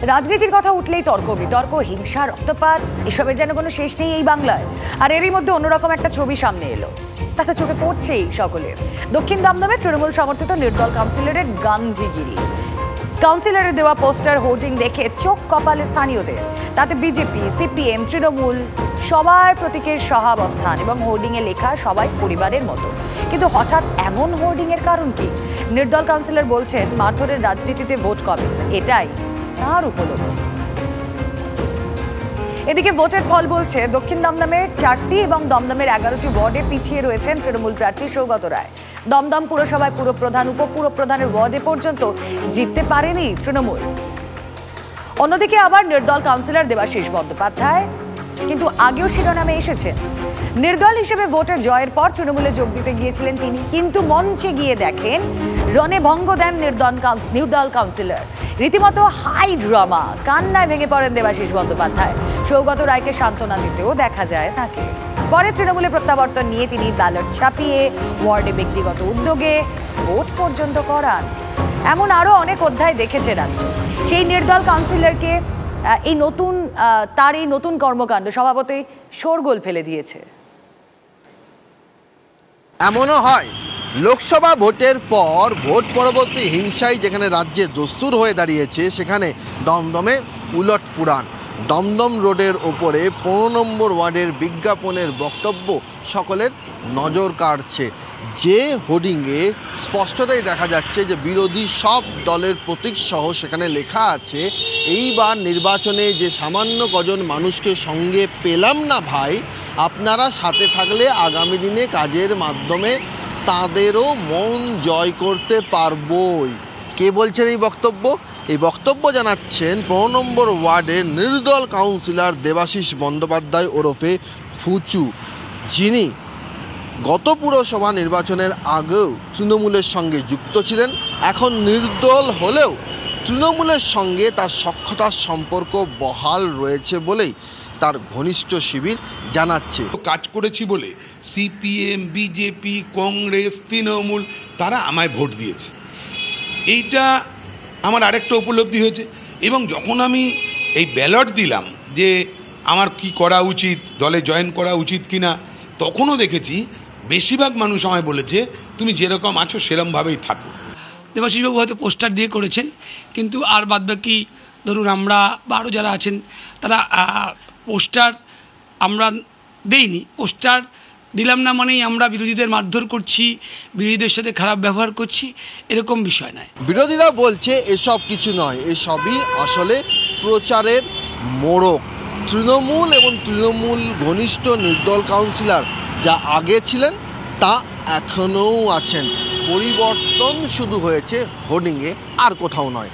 রাজনীতির কথা উঠলেই তর্ক বিতর্ক, হিংসা, রক্তপাত, এসবের যেন কোনো শেষ নেই এই বাংলায়। আর এরই মধ্যে অন্যরকম একটা ছবি সামনে এলো, তাতে চোখে পড়ছেই সকলের। দক্ষিণ দমদমে তৃণমূল সমর্থিত নির্দল কাউন্সিলরের গান্ধীগিরি। কাউন্সিলরের দেওয়া পোস্টার হোর্ডিং দেখে চোখ কপালে স্থানীয়দের। তাতে বিজেপি, সিপিএম, তৃণমূল সবার প্রতীকের সহাবস্থান এবং হোর্ডিংয়ে লেখা সবাই পরিবারের মতো। কিন্তু হঠাৎ এমন হোর্ডিংয়ের কারণ কি? নির্দল কাউন্সিলর বলছেন মারধরের রাজনীতিতে ভোট কবে, এটাই তার উপলব্ধি। এদিকে ভোটের ফল বলছে দক্ষিণ দমদমের 4টি এবং দমদমের 11টি ওয়ার্ডে পিছিয়ে রয়েছেন তৃণমূল প্রার্থী সৌগত রায়। দমদম পুরসভায় পুরপ্রধান, উপপুরপ্রধানের ওয়ার্ডে পর্যন্ত জিততে পারেনি তৃণমূল। অন্যদিকে আবার নির্দল কাউন্সিলর দেবাশিস বন্দ্যোপাধ্যায় কিন্তু আগেও শিরোনামে এসেছেন। নির্দল হিসেবে ভোটে জয়ের পর তৃণমূলে যোগ দিতে গিয়েছিলেন তিনি, কিন্তু মঞ্চে গিয়ে দেখেন রণে ভঙ্গ দেন নির্দল কাউন্সিলর। রীতিমতো হাই ড্রামা, কান্নায় ভেঙে পড়েন দেবাশিস বন্দ্যোপাধ্যায়। সৌগত রায়কে সান্ত্বনা দিতেও দেখা যায় তাকে। পরে তৃণমূলে প্রত্যাবর্তন নিয়ে তিনি ব্যালট ছাপিয়ে ওয়ার্ডে ব্যক্তিগত উদ্যোগে ভোট পর্যন্ত করান। এমন আরও অনেক অধ্যায় দেখেছে রাজ্য। সেই নির্দল কাউন্সিলরকে তার এই নতুন কর্মকাণ্ড স্বভাবতই শোরগোল ফেলে দিয়েছে। এমনও হয় লোকসভা ভোটের পর ভোট পরবর্তী হিংসায় যেখানে রাজ্যে দস্তুর হয়ে দাঁড়িয়েছে, সেখানে দমদমে উলট পুরাণ। দমদম রোডের ওপরে 15 নম্বর ওয়ার্ডের বিজ্ঞাপনের বক্তব্য সকলের নজর কাড়ছে। যে হোর্ডিংয়ে স্পষ্টতই দেখা যাচ্ছে যে বিরোধী সব দলের প্রতীক সহ সেখানে লেখা আছে, এইবার নির্বাচনে যে সামান্য কজন মানুষকে সঙ্গে পেলাম না ভাই, আপনারা সাথে থাকলে আগামী দিনে কাজের মাধ্যমে তাদেরও মন জয় করতে পারবই। কে বলছেন এই বক্তব্য? এই বক্তব্য জানাচ্ছেন 15 নম্বর ওয়ার্ডের নির্দল কাউন্সিলর দেবাশিস বন্দ্যোপাধ্যায় ওরফে ফুচু, যিনি গত পুরসভা নির্বাচনের আগেও তৃণমূলের সঙ্গে যুক্ত ছিলেন। এখন নির্দল হলেও তৃণমূলের সঙ্গে তার সখ্যতার সম্পর্ক বহাল রয়েছে বলেই তার ঘনিষ্ঠ শিবির জানাচ্ছে। কাজ করেছি বলে সিপিএম, বিজেপি, কংগ্রেস, তৃণমূল তারা আমায় ভোট দিয়েছে, এইটা আমার আরেকটা উপলব্ধি হয়েছে। এবং যখন আমি এই ব্যালট দিলাম যে আমার কি করা উচিত, দলে জয়েন করা উচিত কিনা, তখনও দেখেছি বেশিরভাগ মানুষ আমায় বলেছে তুমি যেরকম আছো সেরকমভাবেই থাকো। দেবাশিসবাবু হয়তো পোস্টার দিয়ে করেছেন, কিন্তু আর বাদবাকি ধরুন আমরা বা আরও যারা আছেন তারা পোস্টার আমরা দেইনি। পোস্টার দিলাম না মানেই আমরা বিরোধীদের মারধর করছি, বিরোধীদের সাথে খারাপ ব্যবহার করছি, এরকম বিষয় নয়। বিরোধীরা বলছে এসব কিছু নয়, এসবই আসলে প্রচারের মোড়ক। তৃণমূল এবং তৃণমূল ঘনিষ্ঠ নির্দল কাউন্সিলর যা আগে ছিলেন তা এখনও আছেন, পরিবর্তন শুধু হয়েছে হোর্ডিংয়ে, আর কোথাও নয়।